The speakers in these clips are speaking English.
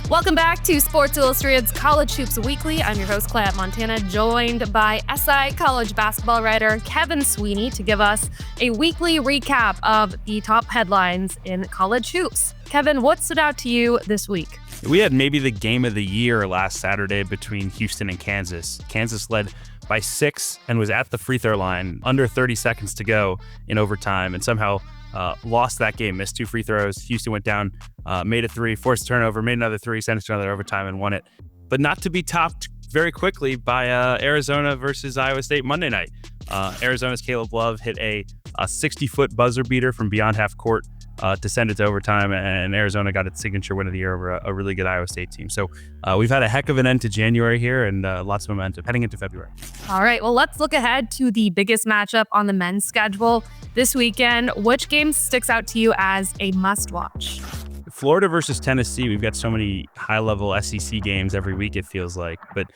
Welcome back to Sports Illustrated's College Hoops Weekly. I'm your host, Claudette Montana, joined by SI college basketball writer Kevin Sweeney to give us a weekly recap of the top headlines in college hoops. Kevin, what stood out to you this week? We had maybe the game of the year last Saturday between Houston and Kansas. Kansas led by 6 and was at the free throw line under 30 seconds to go in overtime and somehow lost that game, missed 2 free throws. Houston went down, made a 3, forced a turnover, made another 3, sent it to another overtime and won it. But not to be topped very quickly by Arizona versus Iowa State Monday night. Arizona's Caleb Love hit a 60-foot buzzer beater from beyond half court to send it to overtime, and Arizona got its signature win of the year over a really good Iowa State team. So we've had a heck of an end to January here and lots of momentum heading into February. All right, well, let's look ahead to the biggest matchup on the men's schedule this weekend. Which game sticks out to you as a must-watch? Florida versus Tennessee. We've got so many high-level SEC games every week, it feels like. But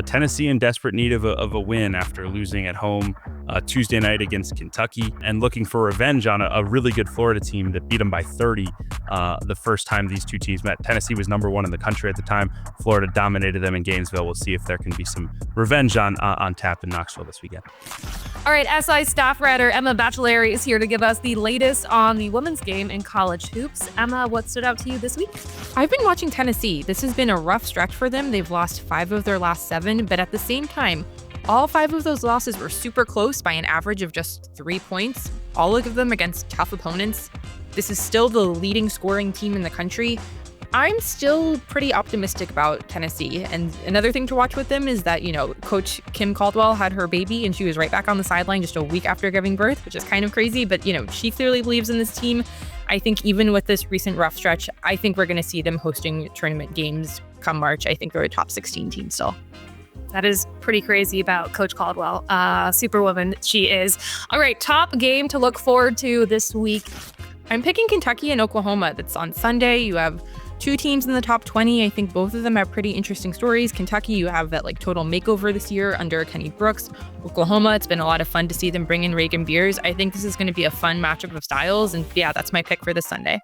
Tennessee in desperate need of a win after losing at home Tuesday night against Kentucky and looking for revenge on a really good Florida team that beat them by 30 the first time these two teams met. Tennessee was number 1 in the country at the time. Florida dominated them in Gainesville. We'll see if there can be some revenge on tap in Knoxville this weekend. All right, SI staff writer Emma Baccellieri is here to give us the latest on the women's game in college hoops. Emma, what stood out to you this week? I've been watching Tennessee. This has been a rough stretch for them. They've lost 5 of their last 7, but at the same time, all 5 of those losses were super close by an average of just 3 points, all of them against tough opponents. This is still the leading scoring team in the country. I'm still pretty optimistic about Tennessee. And another thing to watch with them is that, Coach Kim Caldwell had her baby and she was right back on the sideline just a week after giving birth, which is kind of crazy. But, she clearly believes in this team. I think even with this recent rough stretch, I think we're going to see them hosting tournament games come March. I think they're a top 16 team still. That is pretty crazy about Coach Caldwell. Superwoman she is. All right, top game to look forward to this week. I'm picking Kentucky and Oklahoma. That's on Sunday. You have 2 teams in the top 20. I think both of them have pretty interesting stories. Kentucky, you have that total makeover this year under Kenny Brooks. Oklahoma, it's been a lot of fun to see them bring in Reagan Beers. I think this is going to be a fun matchup of styles. And yeah, that's my pick for this Sunday.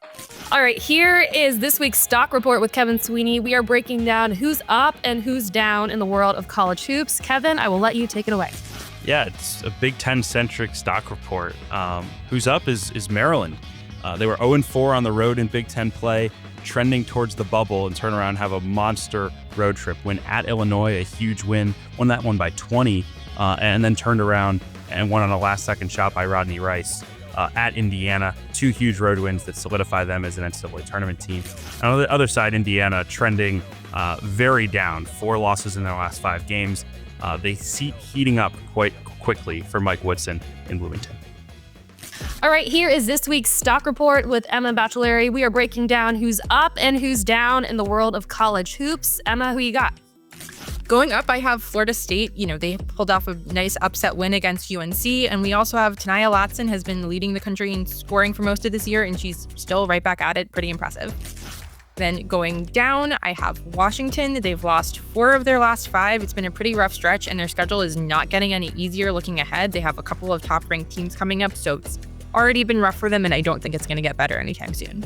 All right, here is this week's stock report with Kevin Sweeney. We are breaking down who's up and who's down in the world of college hoops. Kevin, I will let you take it away. Yeah, it's a Big Ten-centric stock report. Who's up is Maryland. They were 0-4 on the road in Big Ten play, trending towards the bubble, and turn around and have a monster road trip. Win at Illinois, a huge win. Won that one by 20, and then turned around and won on a last-second shot by Rodney Rice. At Indiana, 2 huge road wins that solidify them as an NCAA tournament team. And on the other side, Indiana trending very down, 4 losses in their last 5 games. They see heating up quite quickly for Mike Woodson in Bloomington. All right, here is this week's stock report with Emma Baccellieri. We are breaking down who's up and who's down in the world of college hoops. Emma, who you got? Going up, I have Florida State. They pulled off a nice upset win against UNC. And we also have Tanaya Latson has been leading the country in scoring for most of this year, and she's still right back at it. Pretty impressive. Then going down, I have Washington. They've lost 4 of their last 5. It's been a pretty rough stretch, and their schedule is not getting any easier looking ahead. They have a couple of top-ranked teams coming up, so it's already been rough for them, and I don't think it's going to get better anytime soon.